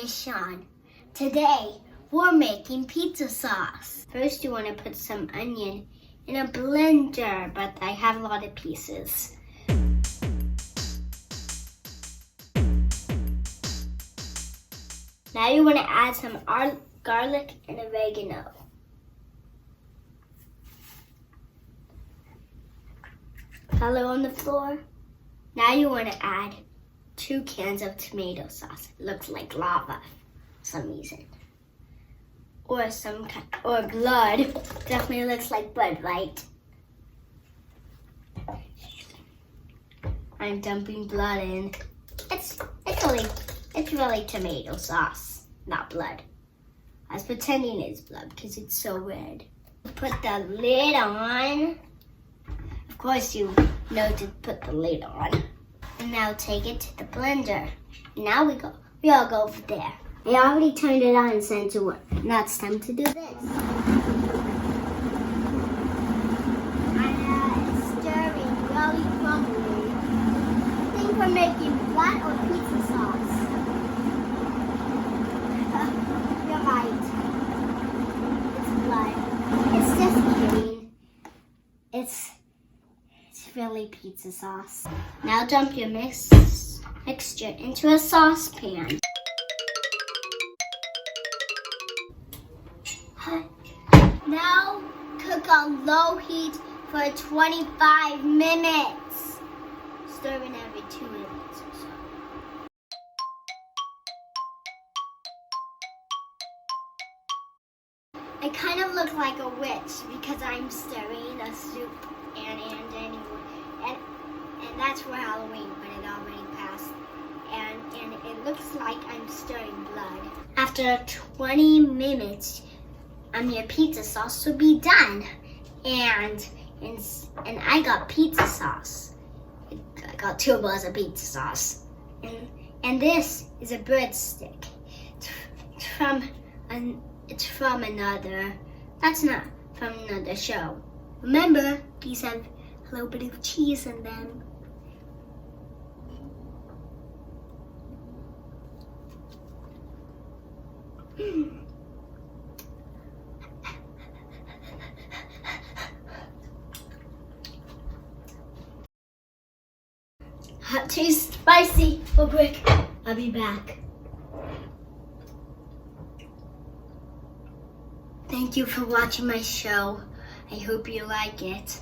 is Sean. Today, we're making pizza sauce. First, you want to put some onion in a blender, but I have a lot of pieces. Now you want to add some garlic and oregano. Color on the floor. Now you want to add 2 cans of tomato sauce. It looks like lava for some reason. Or blood. Definitely looks like blood, right? I'm dumping blood in. It's really tomato sauce, not blood. I was pretending it's blood because it's so red. Put the lid on. Of course you know to put the lid on. And now take it to the blender. Now we all go over there. I already turned it on and sent it to work. Now it's time to do this. It's stirring, really crumbly. I think we're making blood or pizza sauce. You're right. It's blood. It's just green. It's really pizza sauce. Now dump your mixture into a saucepan. Now cook on low heat for 25 minutes. Stirring every 2 minutes or so. I kind of look like a witch because I'm stirring a soup and that's for Halloween, but it already passed. And it looks like I'm stirring blood. After 20 minutes, your pizza sauce will be done. And I got pizza sauce. I got 2 bowls of pizza sauce. And this is a breadstick. It's from another. That's not from another show. Remember, these have a little bit of cheese in them. Hot, too spicy. Oh, quick. I'll be back. Thank you for watching my show. I hope you like it.